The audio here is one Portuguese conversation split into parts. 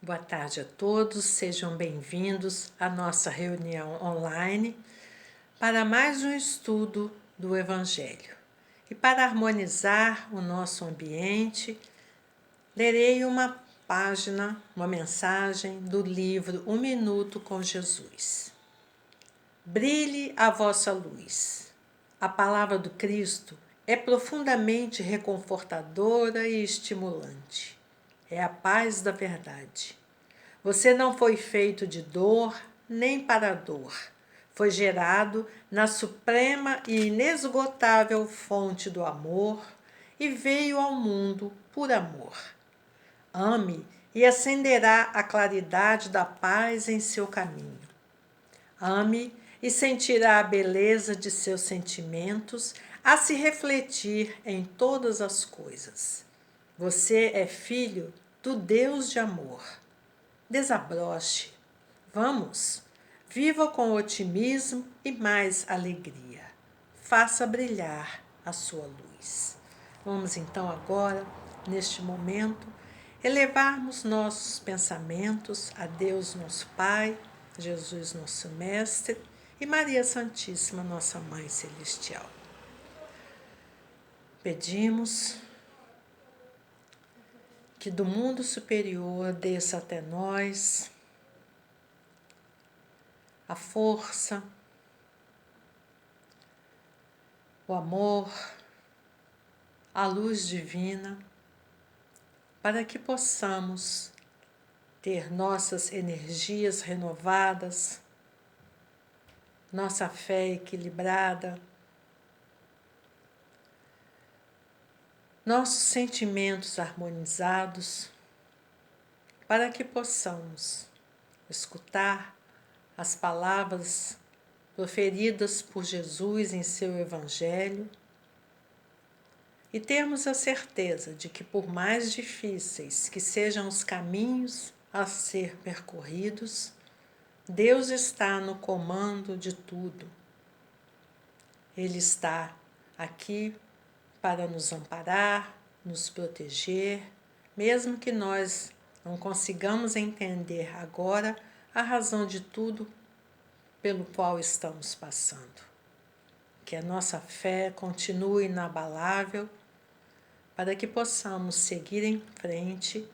Boa tarde a todos, sejam bem-vindos à nossa reunião online para mais um estudo do Evangelho. E para harmonizar o nosso ambiente, lerei uma página, uma mensagem do livro Um Minuto com Jesus. Brilhe a vossa luz. A palavra do Cristo é profundamente reconfortadora e estimulante. É a paz da verdade. Você não foi feito de dor nem para dor. Foi gerado na suprema e inesgotável fonte do amor e veio ao mundo por amor. Ame e acenderá a claridade da paz em seu caminho. Ame e sentirá a beleza de seus sentimentos a se refletir em todas as coisas. Você é filho do Deus de amor. Desabroche. Vamos, viva com otimismo e mais alegria. Faça brilhar a sua luz. Vamos então agora, neste momento, elevarmos nossos pensamentos a Deus nosso Pai, Jesus nosso Mestre e Maria Santíssima, nossa Mãe Celestial. Pedimos que do mundo superior desça até nós a força, o amor, a luz divina, para que possamos ter nossas energias renovadas, nossa fé equilibrada, nossos sentimentos harmonizados, para que possamos escutar as palavras proferidas por Jesus em seu Evangelho e termos a certeza de que, por mais difíceis que sejam os caminhos a ser percorridos, Deus está no comando de tudo. Ele está aqui para nos amparar, nos proteger, mesmo que nós não consigamos entender agora a razão de tudo pelo qual estamos passando. Que a nossa fé continue inabalável para que possamos seguir em frente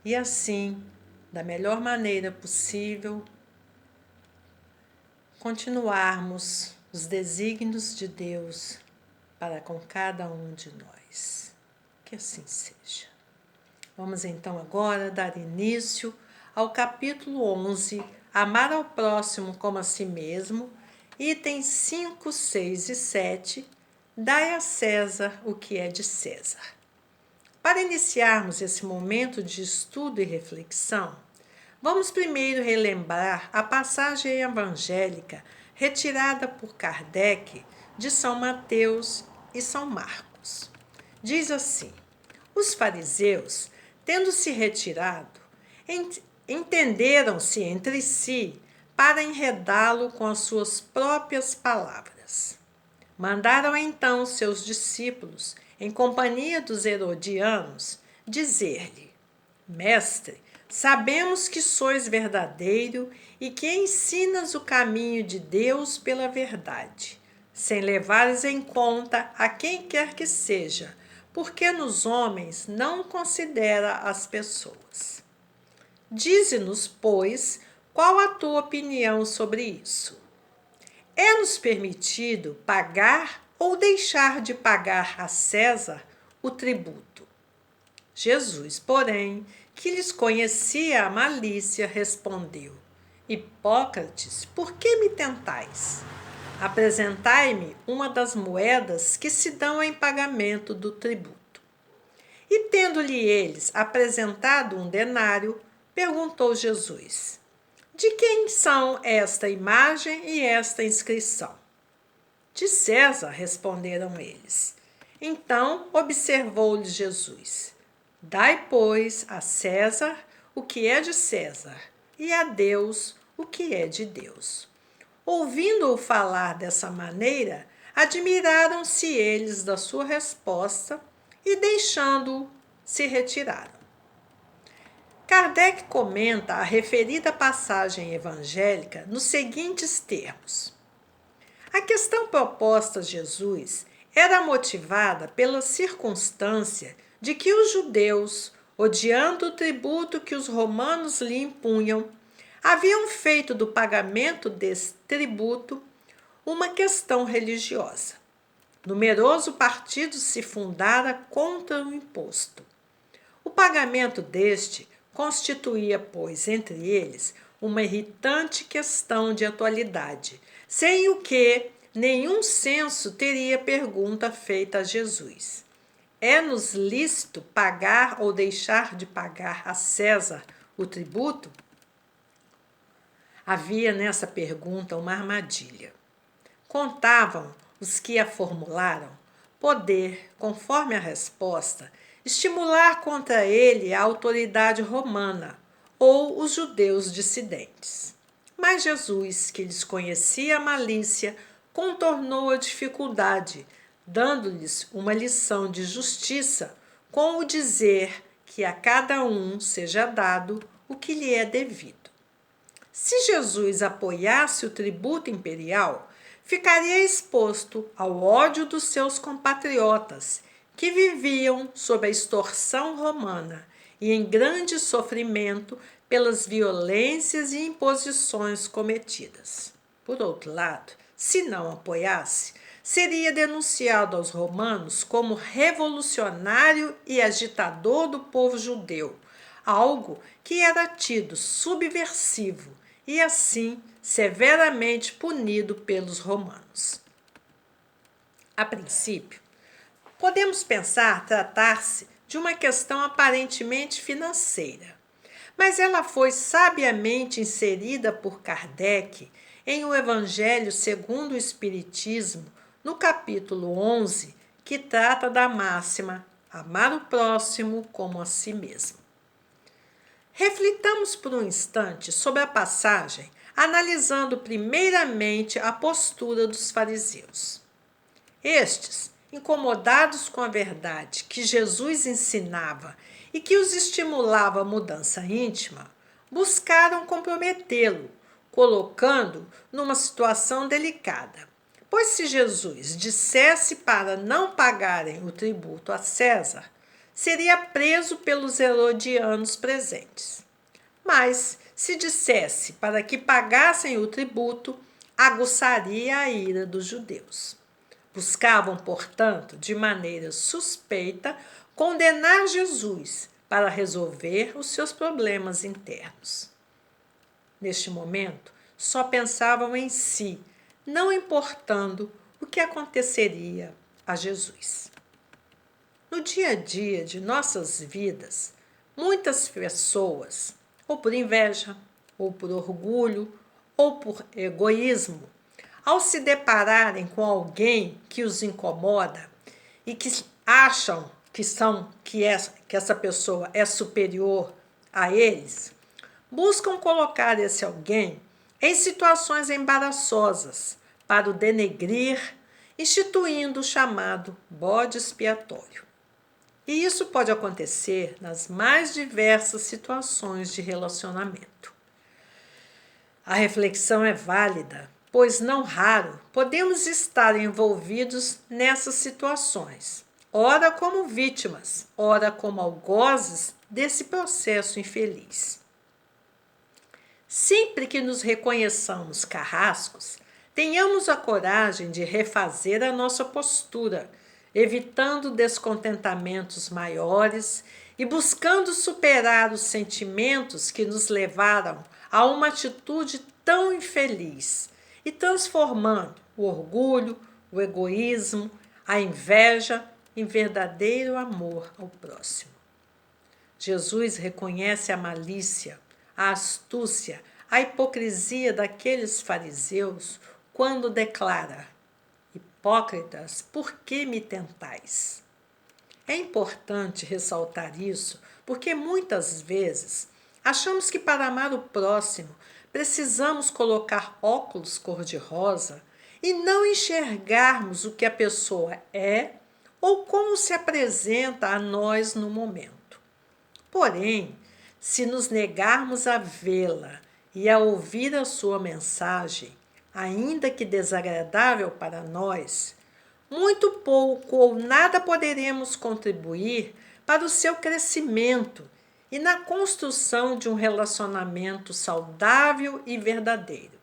e assim, da melhor maneira possível, continuarmos os desígnios de Deus para com cada um de nós. Que assim seja. Vamos então agora dar início ao capítulo 11, Amar ao próximo como a si mesmo, itens 5, 6 e 7, dai a César o que é de César. Para iniciarmos esse momento de estudo e reflexão, vamos primeiro relembrar a passagem evangélica retirada por Kardec de São Mateus e São Marcos. Diz assim: os fariseus, tendo se retirado, entenderam-se entre si para enredá-lo com as suas próprias palavras. Mandaram então seus discípulos, em companhia dos herodianos, dizer-lhe: Mestre, sabemos que sois verdadeiro e que ensinas o caminho de Deus pela verdade, sem levares em conta a quem quer que seja, porque nos homens não considera as pessoas. Dize-nos, pois, qual a tua opinião sobre isso? É-nos permitido pagar ou deixar de pagar a César o tributo? Jesus, porém, que lhes conhecia a malícia, respondeu: Hipócrates, por que me tentais? Apresentai-me uma das moedas que se dão em pagamento do tributo. E tendo-lhe eles apresentado um denário, perguntou Jesus: de quem são esta imagem e esta inscrição? De César, responderam eles. Então observou-lhes Jesus: dai, pois, a César o que é de César, e a Deus o que é de Deus. Ouvindo-o falar dessa maneira, admiraram-se eles da sua resposta e, deixando-o, se retiraram. Kardec comenta a referida passagem evangélica nos seguintes termos: a questão proposta a Jesus era motivada pela circunstância de que os judeus, odiando o tributo que os romanos lhe impunham, haviam feito do pagamento desse tributo uma questão religiosa. Numeroso partido se fundara contra o imposto. O pagamento deste constituía, pois, entre eles, uma irritante questão de atualidade, sem o que nenhum senso teria pergunta feita a Jesus: é-nos lícito pagar ou deixar de pagar a César o tributo? Havia nessa pergunta uma armadilha. Contavam os que a formularam poder, conforme a resposta, estimular contra ele a autoridade romana ou os judeus dissidentes. Mas Jesus, que lhes conhecia a malícia, contornou a dificuldade, dando-lhes uma lição de justiça com o dizer que a cada um seja dado o que lhe é devido. Se Jesus apoiasse o tributo imperial, ficaria exposto ao ódio dos seus compatriotas, que viviam sob a extorsão romana e em grande sofrimento pelas violências e imposições cometidas. Por outro lado, se não apoiasse, seria denunciado aos romanos como revolucionário e agitador do povo judeu, algo que era tido subversivo e assim severamente punido pelos romanos. A princípio, podemos pensar tratar-se de uma questão aparentemente financeira, mas ela foi sabiamente inserida por Kardec em O Evangelho segundo o Espiritismo, no capítulo 11, que trata da máxima amar o próximo como a si mesmo. Reflitamos por um instante sobre a passagem, analisando primeiramente a postura dos fariseus. Estes, incomodados com a verdade que Jesus ensinava e que os estimulava à mudança íntima, buscaram comprometê-lo, colocando-o numa situação delicada. Pois se Jesus dissesse para não pagarem o tributo a César, seria preso pelos herodianos presentes. Mas, se dissesse para que pagassem o tributo, aguçaria a ira dos judeus. Buscavam, portanto, de maneira suspeita, condenar Jesus para resolver os seus problemas internos. Neste momento, só pensavam em si, não importando o que aconteceria a Jesus. No dia a dia de nossas vidas, muitas pessoas, ou por inveja, ou por orgulho, ou por egoísmo, ao se depararem com alguém que os incomoda e que acham que essa pessoa é superior a eles, buscam colocar esse alguém em situações embaraçosas para o denegrir, instituindo o chamado bode expiatório. E isso pode acontecer nas mais diversas situações de relacionamento. A reflexão é válida, pois não raro podemos estar envolvidos nessas situações, ora como vítimas, ora como algozes desse processo infeliz. Sempre que nos reconheçamos carrascos, tenhamos a coragem de refazer a nossa postura, evitando descontentamentos maiores e buscando superar os sentimentos que nos levaram a uma atitude tão infeliz e transformando o orgulho, o egoísmo, a inveja em verdadeiro amor ao próximo. Jesus reconhece a malícia, a astúcia, a hipocrisia daqueles fariseus quando declara: hipócritas, por que me tentais? É importante ressaltar isso porque muitas vezes achamos que para amar o próximo precisamos colocar óculos cor-de-rosa e não enxergarmos o que a pessoa é ou como se apresenta a nós no momento. Porém, se nos negarmos a vê-la e a ouvir a sua mensagem, ainda que desagradável para nós, muito pouco ou nada poderemos contribuir para o seu crescimento e na construção de um relacionamento saudável e verdadeiro.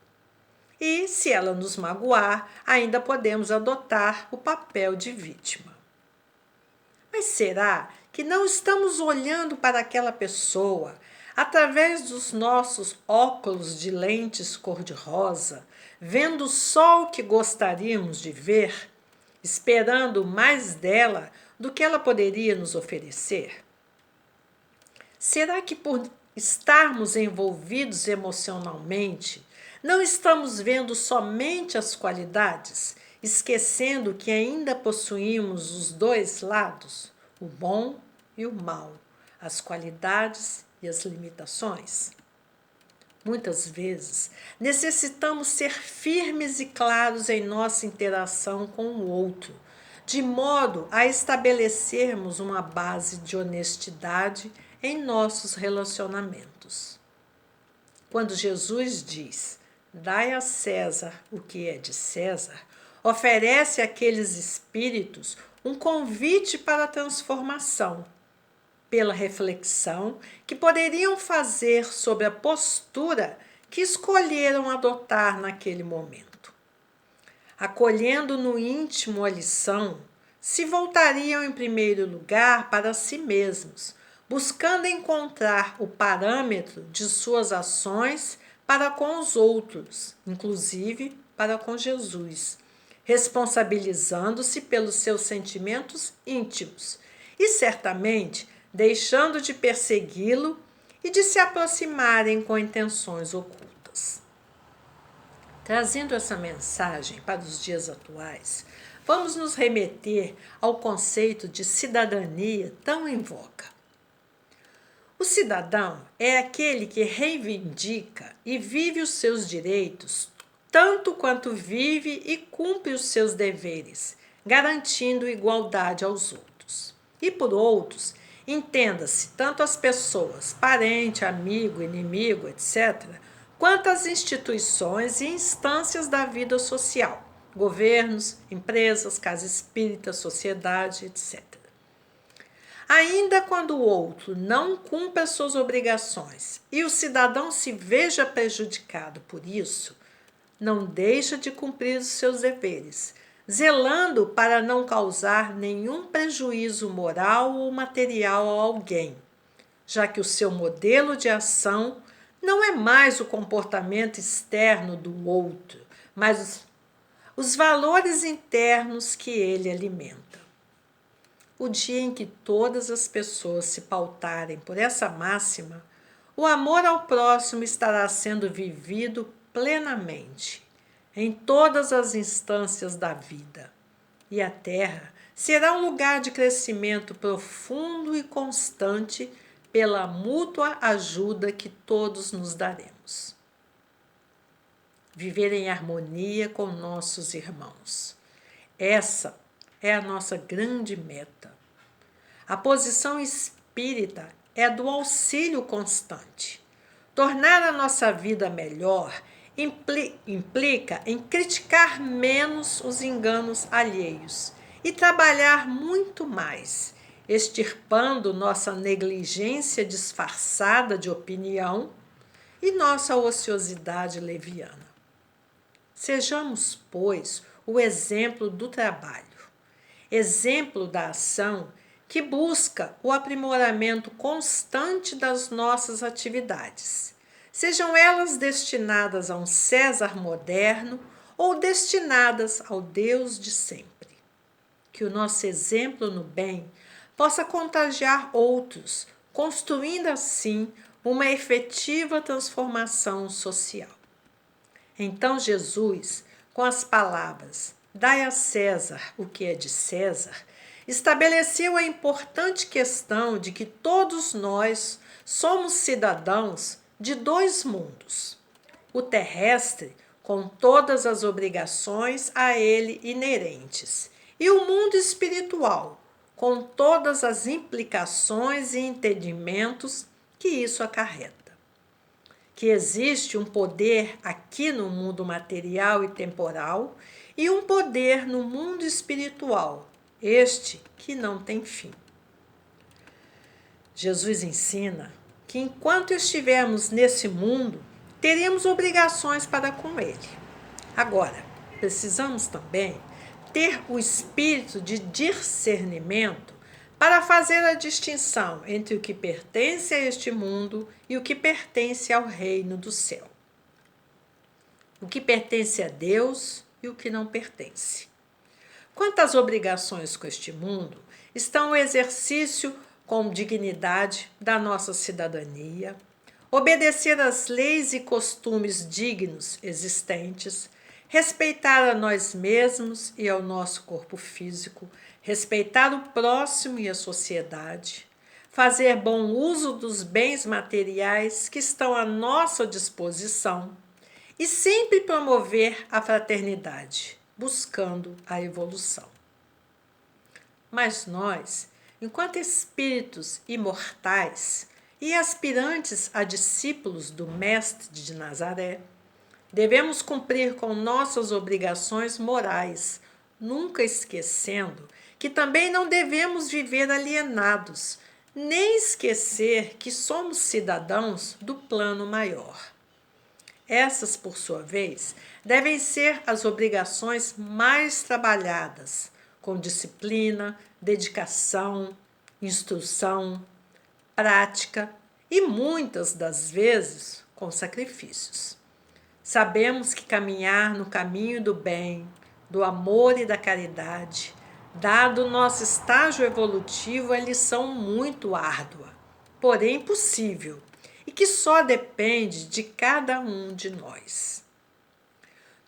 E, se ela nos magoar, ainda podemos adotar o papel de vítima. Mas será que não estamos olhando para aquela pessoa através dos nossos óculos de lentes cor-de-rosa, vendo só o que gostaríamos de ver, esperando mais dela do que ela poderia nos oferecer? Será que por estarmos envolvidos emocionalmente, não estamos vendo somente as qualidades, esquecendo que ainda possuímos os dois lados, o bom e o mal, as qualidades e as limitações? Muitas vezes, necessitamos ser firmes e claros em nossa interação com o outro, de modo a estabelecermos uma base de honestidade em nossos relacionamentos. Quando Jesus diz: "Dai a César o que é de César", oferece àqueles espíritos um convite para a transformação, pela reflexão que poderiam fazer sobre a postura que escolheram adotar naquele momento. Acolhendo no íntimo a lição, se voltariam em primeiro lugar para si mesmos, buscando encontrar o parâmetro de suas ações para com os outros, inclusive para com Jesus, responsabilizando-se pelos seus sentimentos íntimos e, certamente, deixando de persegui-lo e de se aproximarem com intenções ocultas. Trazendo essa mensagem para os dias atuais, vamos nos remeter ao conceito de cidadania tão em voga. O cidadão é aquele que reivindica e vive os seus direitos tanto quanto vive e cumpre os seus deveres, garantindo igualdade aos outros. E por outros, entenda-se tanto as pessoas, parente, amigo, inimigo, etc., quanto as instituições e instâncias da vida social, governos, empresas, casa espírita, sociedade, etc. Ainda quando o outro não cumpra suas obrigações e o cidadão se veja prejudicado por isso, não deixa de cumprir os seus deveres, zelando para não causar nenhum prejuízo moral ou material a alguém, já que o seu modelo de ação não é mais o comportamento externo do outro, mas os valores internos que ele alimenta. O dia em que todas as pessoas se pautarem por essa máxima, o amor ao próximo estará sendo vivido plenamente, em todas as instâncias da vida, e a Terra será um lugar de crescimento profundo e constante pela mútua ajuda que todos nos daremos. Viver em harmonia com nossos irmãos. Essa é a nossa grande meta. A posição espírita é a do auxílio constante. Tornar a nossa vida melhor implica em criticar menos os enganos alheios e trabalhar muito mais, extirpando nossa negligência disfarçada de opinião e nossa ociosidade leviana. Sejamos, pois, o exemplo do trabalho, exemplo da ação que busca o aprimoramento constante das nossas atividades, sejam elas destinadas a um César moderno ou destinadas ao Deus de sempre. Que o nosso exemplo no bem possa contagiar outros, construindo assim uma efetiva transformação social. Então Jesus, com as palavras "Dai a César o que é de César", estabeleceu a importante questão de que todos nós somos cidadãos de dois mundos: o terrestre, com todas as obrigações a ele inerentes, e o mundo espiritual, com todas as implicações e entendimentos que isso acarreta. Que existe um poder aqui no mundo material e temporal e um poder no mundo espiritual, este que não tem fim. Jesus ensina que enquanto estivermos nesse mundo, teremos obrigações para com ele. Agora, precisamos também ter o espírito de discernimento para fazer a distinção entre o que pertence a este mundo e o que pertence ao reino do céu. O que pertence a Deus e o que não pertence. Quanto às obrigações com este mundo, estão o exercício com dignidade da nossa cidadania, obedecer às leis e costumes dignos existentes, respeitar a nós mesmos e ao nosso corpo físico, respeitar o próximo e a sociedade, fazer bom uso dos bens materiais que estão à nossa disposição e sempre promover a fraternidade, buscando a evolução. Mas nós, enquanto espíritos imortais e aspirantes a discípulos do Mestre de Nazaré, devemos cumprir com nossas obrigações morais, nunca esquecendo que também não devemos viver alienados, nem esquecer que somos cidadãos do plano maior. Essas, por sua vez, devem ser as obrigações mais trabalhadas, com disciplina, dedicação, instrução, prática e muitas das vezes com sacrifícios. Sabemos que caminhar no caminho do bem, do amor e da caridade, dado o nosso estágio evolutivo, é lição muito árdua, porém possível, e que só depende de cada um de nós.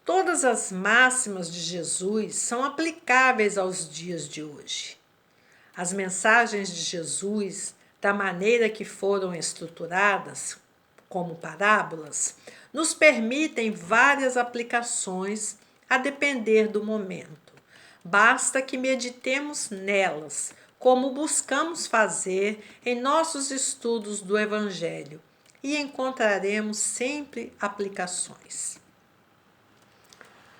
Todas as máximas de Jesus são aplicáveis aos dias de hoje. As mensagens de Jesus, da maneira que foram estruturadas, como parábolas, nos permitem várias aplicações a depender do momento. Basta que meditemos nelas, como buscamos fazer em nossos estudos do Evangelho, e encontraremos sempre aplicações.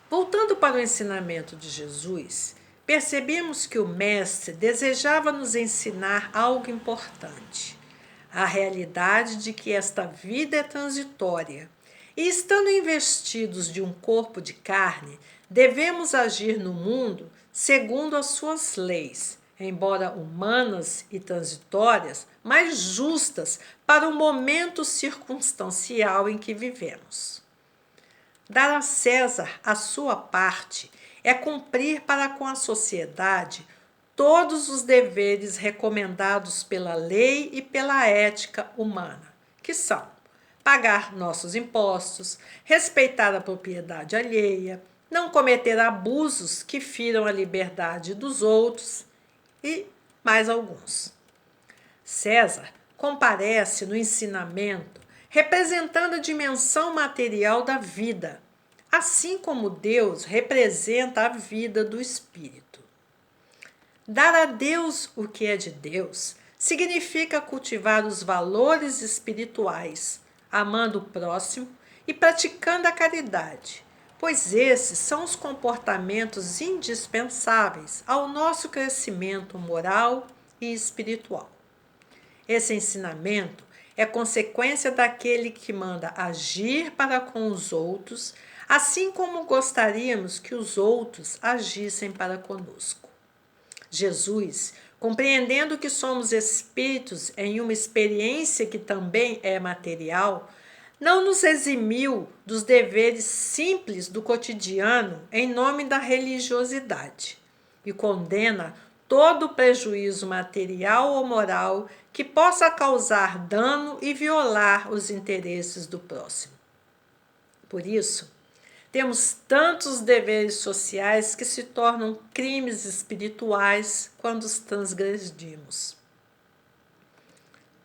Voltando para o ensinamento de Jesus, percebemos que o Mestre desejava nos ensinar algo importante: a realidade de que esta vida é transitória e, estando investidos de um corpo de carne, devemos agir no mundo segundo as suas leis, embora humanas e transitórias, mas justas para o momento circunstancial em que vivemos. Dar a César a sua parte é cumprir para com a sociedade todos os deveres recomendados pela lei e pela ética humana, que são pagar nossos impostos, respeitar a propriedade alheia, não cometer abusos que firam a liberdade dos outros e mais alguns. César comparece no ensinamento representando a dimensão material da vida, assim como Deus representa a vida do espírito. Dar a Deus o que é de Deus significa cultivar os valores espirituais, amando o próximo e praticando a caridade, pois esses são os comportamentos indispensáveis ao nosso crescimento moral e espiritual. Esse ensinamento é consequência daquele que manda agir para com os outros, assim como gostaríamos que os outros agissem para conosco. Jesus, compreendendo que somos espíritos em uma experiência que também é material, não nos eximiu dos deveres simples do cotidiano em nome da religiosidade e condena todo o prejuízo material ou moral que possa causar dano e violar os interesses do próximo. Por isso, temos tantos deveres sociais que se tornam crimes espirituais quando os transgredimos.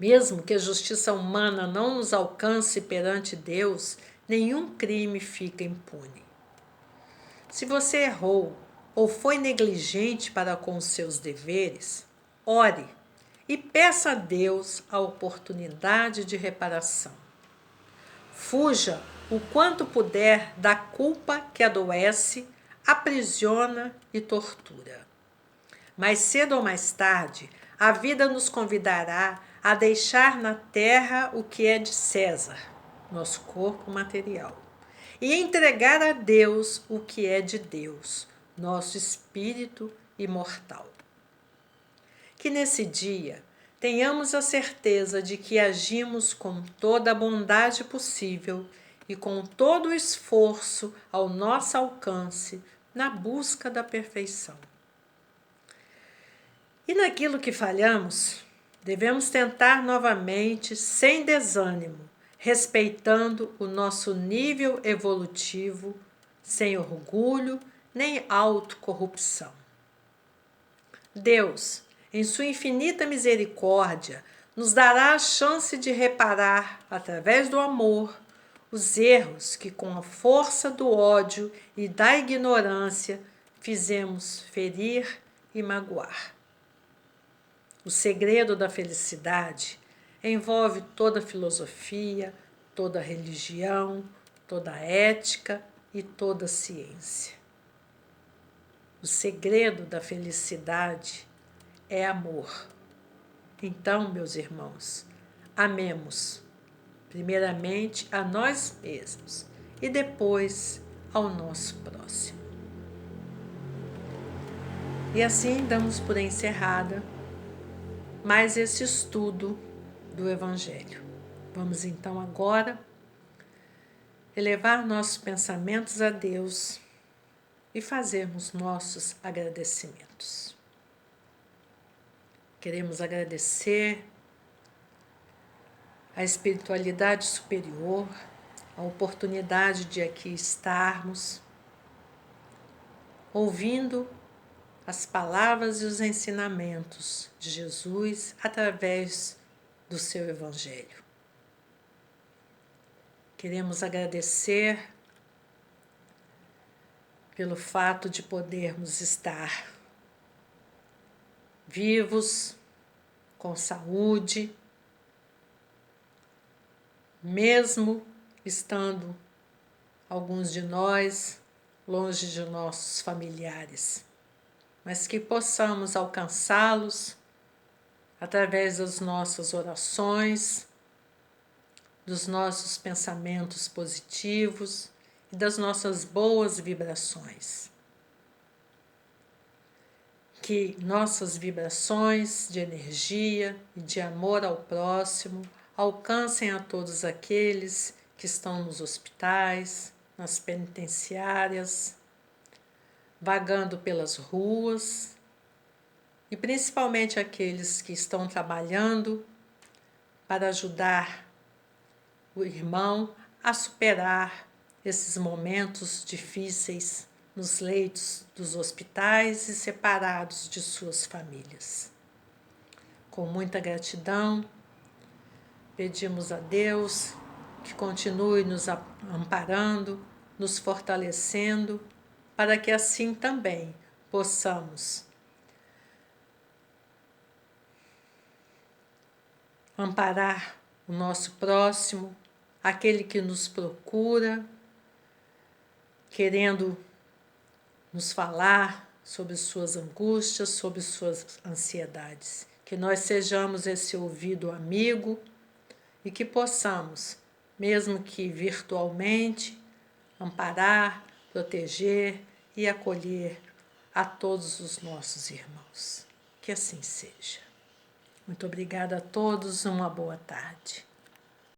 Mesmo que a justiça humana não nos alcance perante Deus, nenhum crime fica impune. Se você errou ou foi negligente para com os seus deveres, ore e peça a Deus a oportunidade de reparação. Fuja o quanto puder da culpa que adoece, aprisiona e tortura. Mais cedo ou mais tarde, a vida nos convidará a deixar na terra o que é de César, nosso corpo material, e entregar a Deus o que é de Deus, nosso espírito imortal. Que nesse dia tenhamos a certeza de que agimos com toda a bondade possível e com todo o esforço ao nosso alcance na busca da perfeição. E naquilo que falhamos, devemos tentar novamente sem desânimo, respeitando o nosso nível evolutivo, sem orgulho nem autocorrupção. Deus, em sua infinita misericórdia, nos dará a chance de reparar, através do amor, os erros que com a força do ódio e da ignorância fizemos ferir e magoar. O segredo da felicidade envolve toda a filosofia, toda a religião, toda a ética e toda a ciência. O segredo da felicidade é amor. Então, meus irmãos, amemos primeiramente a nós mesmos e depois ao nosso próximo. E assim damos por encerrada mais esse estudo do Evangelho. Vamos então agora elevar nossos pensamentos a Deus e fazermos nossos agradecimentos. Queremos agradecer à espiritualidade superior, a oportunidade de aqui estarmos, ouvindo as palavras e os ensinamentos de Jesus através do seu Evangelho. Queremos agradecer pelo fato de podermos estar vivos, com saúde, mesmo estando alguns de nós longe de nossos familiares, mas que possamos alcançá-los através das nossas orações, dos nossos pensamentos positivos e das nossas boas vibrações. Que nossas vibrações de energia e de amor ao próximo alcancem a todos aqueles que estão nos hospitais, nas penitenciárias, vagando pelas ruas, e principalmente aqueles que estão trabalhando para ajudar o irmão a superar esses momentos difíceis nos leitos dos hospitais e separados de suas famílias. Com muita gratidão, pedimos a Deus que continue nos amparando, nos fortalecendo, para que assim também possamos amparar o nosso próximo, aquele que nos procura, querendo nos falar sobre suas angústias, sobre suas ansiedades. Que nós sejamos esse ouvido amigo e que possamos, mesmo que virtualmente, amparar, proteger e acolher a todos os nossos irmãos. Que assim seja. Muito obrigada a todos, uma boa tarde.